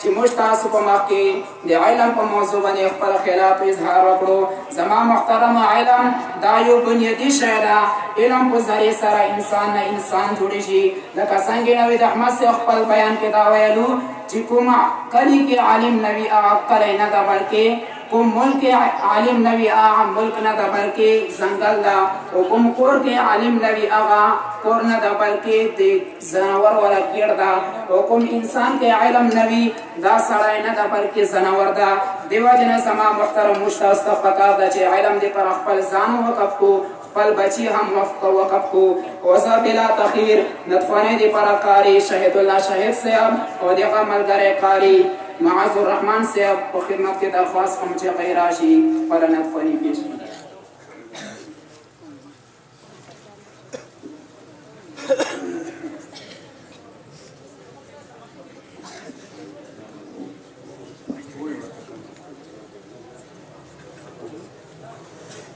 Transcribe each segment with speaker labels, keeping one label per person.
Speaker 1: چې موږ تاسو په مخ کې د علم په موضوع باندې خپل خیالات اظهار وکړو. زما محترم علم دا یو بنیادي شی ده. علم په ذریعه سره انسان نه انسان جوړیږي. لکه څنګه نوید احمد صاحب خپل بیان کې دا ویلو چې کوم کلی کې عالم نوی هغه کلی نه ده، بلکې کوم ملک عالم نوی هغه ملک نه ده، بلکې ځنګل ده. او کوم کور کې عالم نوی هغه کور نه ده، بلکې د ځناور والا کیړ ده. او کوم انسان کې علم نوی دا سړی نه ده، بلکې ځناور ده. دیو جن زما محترم مشتاق پکار ده چې علم دې پر خپل ځان وقف کو، خپل بچی هم وقف کو. وزا بلا تخیر نطفانه دې پر قاری شهید الله شهید صاحب او دغه ملګری قاری معاذ الرحمن صاحب په خدمت کې درخواست کوم چې غیر راشي پر نطفانی پیش کړي.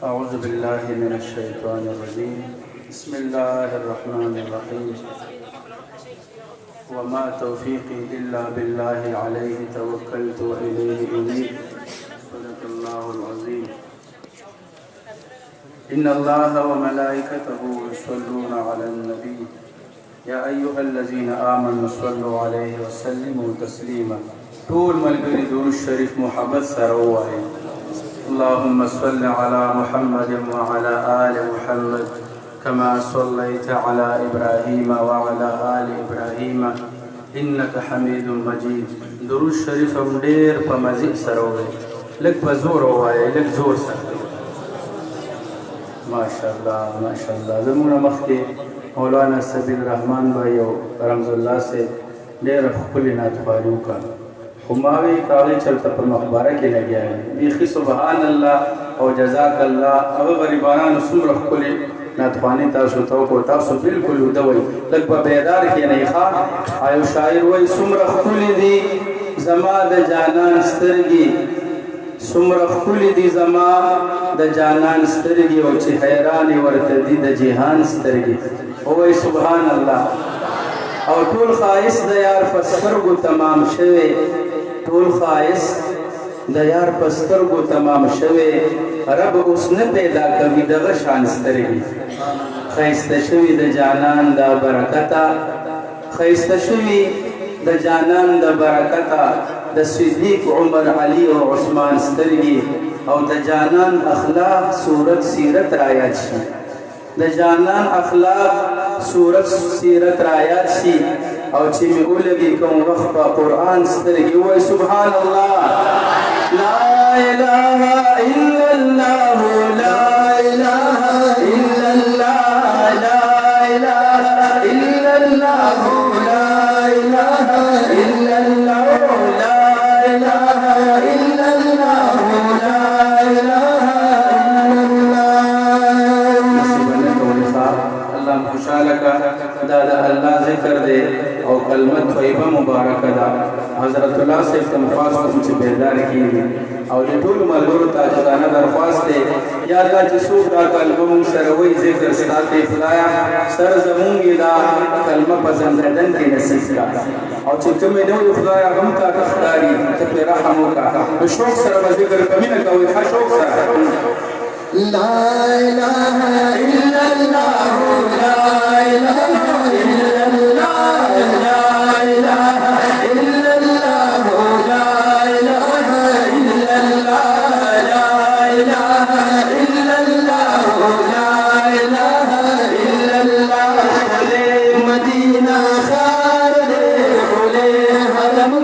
Speaker 2: أعوذ بالله من الشيطان الرجيم. بسم الله الرحمن الرحيم. وما توفيقي إلا بالله عليه توكلت وإليه أنيب. صدق الله العظيم. إن الله وملائكته يصلون على النبي يا أيها الذين آمنوا صلوا عليه وسلموا تسليما. طول ملګری درود شریف محبت سره ووایي. اللهم صل على محمد وعلى آل محمد كما صليت على إبراهيم وعلى آل إبراهيم إنك حميد مجيد. درود شریف هم ډېر په مزید سره ووایي، لږ په زور ووایي، لږ زور سره. ماشاءالله ماشاءالله. زموږ نه مخکې مولانا سبیل الرحمن بھائی او رمز الله سے ډېره ښکلې نعتخواني وکړه، خو ما وی کاغذ چلته په مخبره کې لګیا یم. بیخي سبحان الله او جزاک الله. هغه غریبانو څومره ښکلې نعتخواني تاسو ته وکړو، تاسو بالکل وده وایي، لږ په بیدار کښېنئ. ښه یو شاعر وایي څومره ښکلې دي زما د جانان سترګې، څومره ښکلې دي زما د جانان سترګې، او چې حیرانې ورته دي د جهان سترګې. وایي سبحان الله. او ټول خایس د یار په سترګو تمام شوی، ټول خایس د یار په سترګو تمام شوی. رب اوس نه پیدا کوي دغه شان سترګې. ښایسته شوي د جانان د برکته، ښایسته شوي د جانان د برکته د صدیق عمر علی او عثمان سترګې. او د جانان اخلاق صورت سیرت رایاد شي، د جانان اخلاق صورت سیرت رایاد شي. او چې مې ولګي کوم وخت په قرآن سترګې وایي سبحان الله. لا اله الا الله لا اله الا الله لا اله الا الله لا اله الا الله لا اله الا الله لا اله الا الله. اللہ خوشحاله کا دا اللہ ذکر دے او کلمت طیبه مبارکه ده. حضرت الله صاحب ته درخواست کوم چې بیدار کیږي او د ټولو ملګرو ته عاجزانه درخواست دی یا الله چې څوک دا کلمه مونږ سره وایي ذکر ستا ته خدایه سر زمونږ یې دا کلمه په زندګن کې نصیب کړه. او چې کومې نه وي خدایه هغه هم تاته ښکاري، ته پرې رحم وکړه. په شوق سره به ذکر کوي نه کوئ، ښه شوق سره. لا اله الا الله لا اله الا الله لا اله الا الله لا اله الا الله لا اله الا الله لا اله الا الله. مدینہ خار دے بولے حرم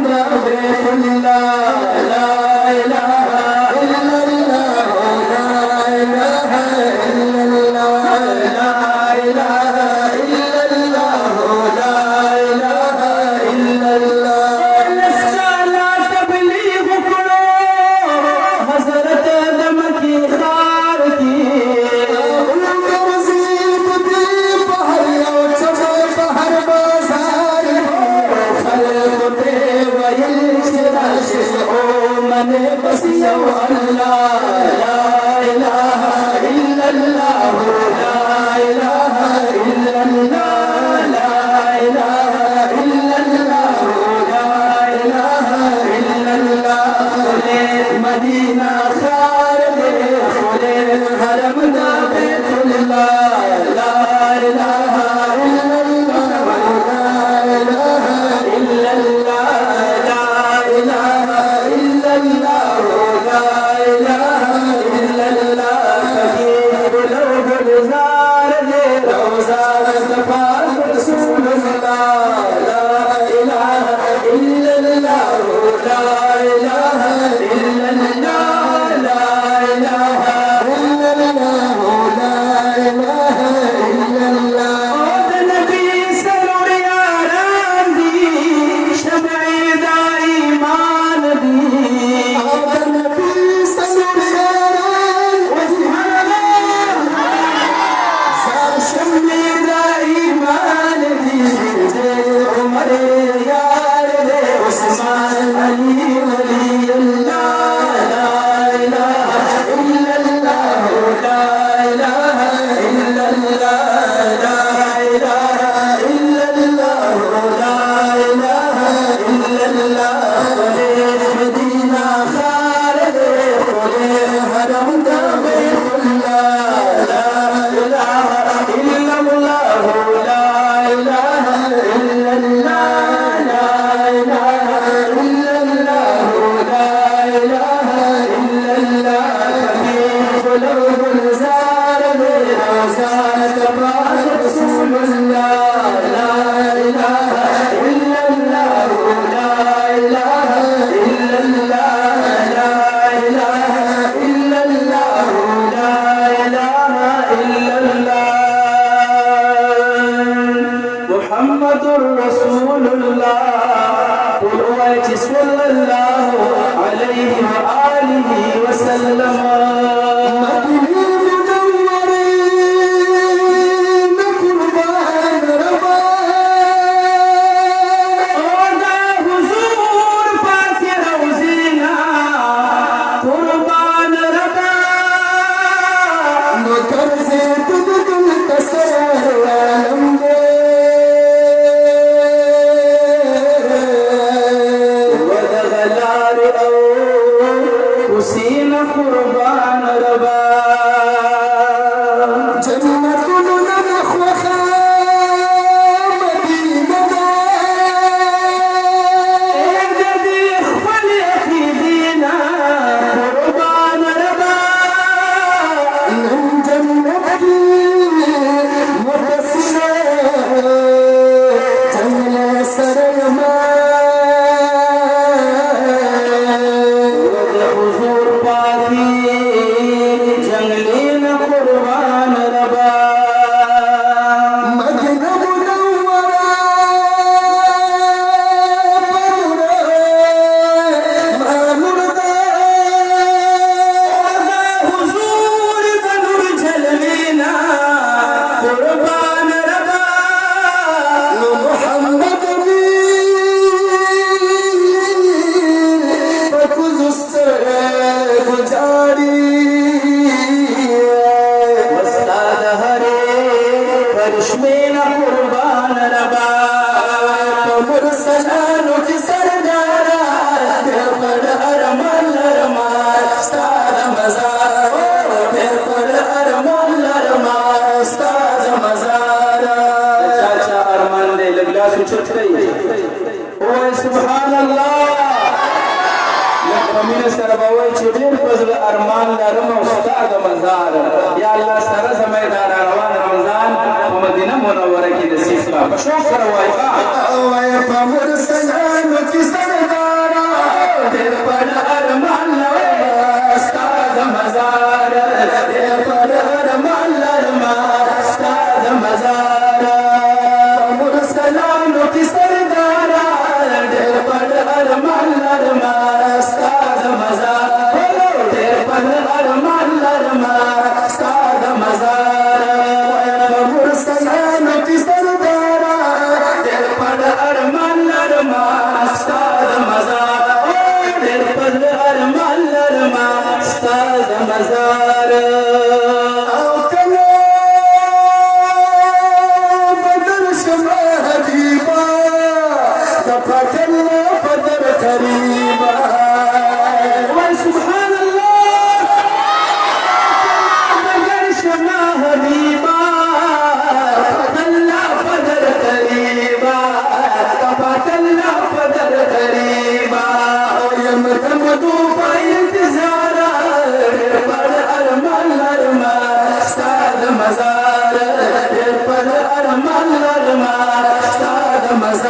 Speaker 2: دے اللہ لا اله الا الله لا اله الا الله لا اله الا الله لا
Speaker 1: Star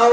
Speaker 2: او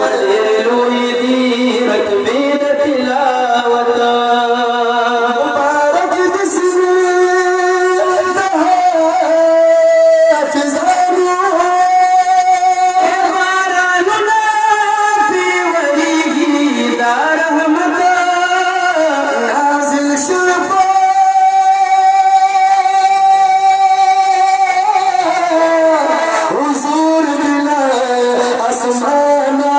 Speaker 2: والليل يديرك بيد تلاوته
Speaker 3: مبارك باسم دهات زانوها
Speaker 2: باراننا في وليه دار رحمته
Speaker 3: نازل شرفا حضور بلا اسمانا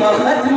Speaker 2: ختم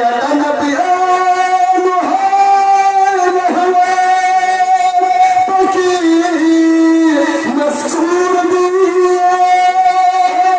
Speaker 3: يا نبيان وهان هوى فكير مسكور بيا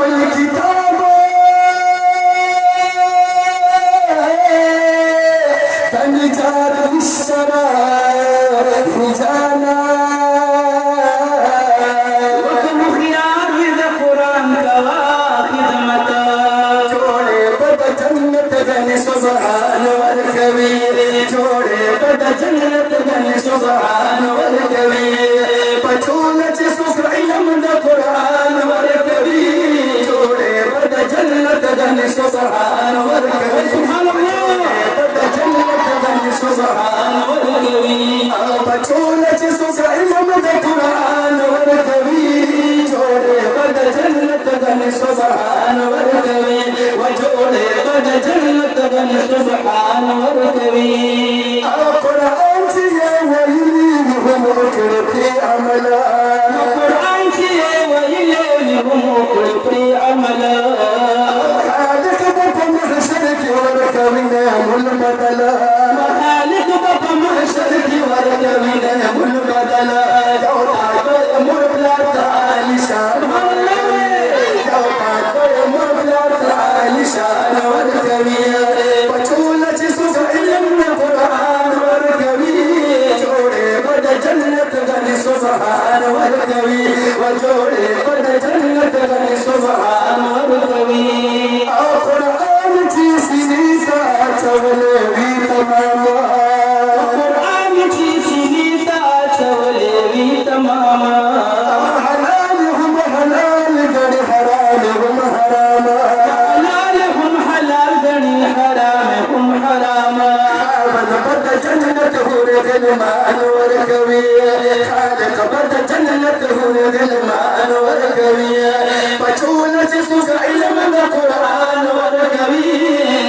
Speaker 3: والكتاب تنجات الشرار رجالا
Speaker 2: وكم خيار ذا قرآن كوا خدمتا
Speaker 3: جوڑے بد جنت گن سبحان والکبیر جوڑے بد جنت گن سبحان والکبیر پچھول چ سکھ علم دا قرآن والکبیر جوڑے بد جنت گن سبحان والکبیر سبحان اللہ بد جنت گن سبحان والکبیر پچھول چ سکھ علم دا قرآن والکبیر جوڑے بد جنت گن سبحان والکبیر
Speaker 2: وجوڑے بد جنت بن سبحان ورکوی
Speaker 3: قرآن سے ولی ہم کرتے عملا
Speaker 2: قرآن کی ویلے ہم کل عملا
Speaker 3: خالق بپ محشر کی ورکوینا ملبدلا
Speaker 2: خالق بپ محشر کی ورکوینا ملبدلا
Speaker 3: جوتا تو مربلا تعالی شان جوتا تو مربلا تعالی شان ورکوی پچول چ سوچ علم قرآن ورکوی جوڑے بد جنت گن سبحان ورکوی وجوڑے بد جنت گن سبحان
Speaker 2: ورکوی
Speaker 3: قرآن کی سنیتا چول بھی تمام
Speaker 2: قرآن کی سنیتا چولے بھی تمام
Speaker 3: حلال ہم حلال گڑ حرام ہم حرام
Speaker 2: حلال ہم حلال گنی حرام ہم حرام
Speaker 3: من بد جنت ہو غلمان ورکوی خالق بد جنت ہو غلمان ورکوی پچول چ سوچ علم دا قرآن ورکوی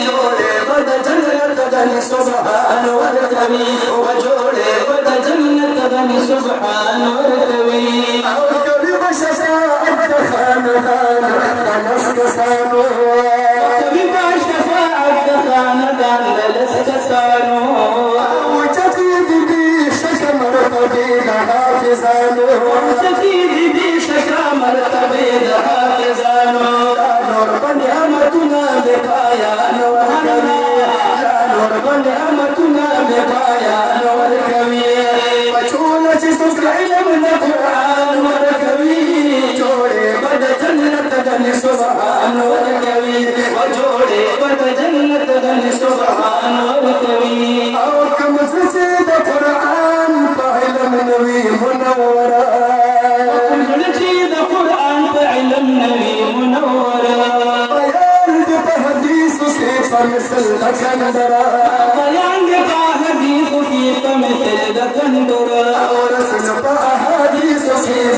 Speaker 3: جوڑے بد جنت گن سبحان ورکوی
Speaker 2: وجوڑے بد جنت بن سبحان ورکوی
Speaker 3: اور کبھی بشفاعت خاندان نسک سانو
Speaker 2: کبھی باشفاعت خاندان للسکسانو
Speaker 3: وجدید بھی شک مرتبی حافظانو
Speaker 2: تکید بھی شکا مرتبے حافظانو
Speaker 3: نور بن امتنا بقایا نور کبھی نور بن امتنا بقایا نور کبھی پچھول چ سکھ علم قرآن ورکوی جوڑے بد جنت گن سبحان ورکوی
Speaker 2: وجوڑے بد جنت بن سبحان ورکوی
Speaker 3: او کم سجد قرآن پا علم نبی منورا
Speaker 2: جلچی دا قرآن پا علم نبی منورا
Speaker 3: بیان دے حدیث کے فمثل لکندرا
Speaker 2: بیان دے حدیث کی مثل دکندرا
Speaker 3: اور سن پا حدیث کے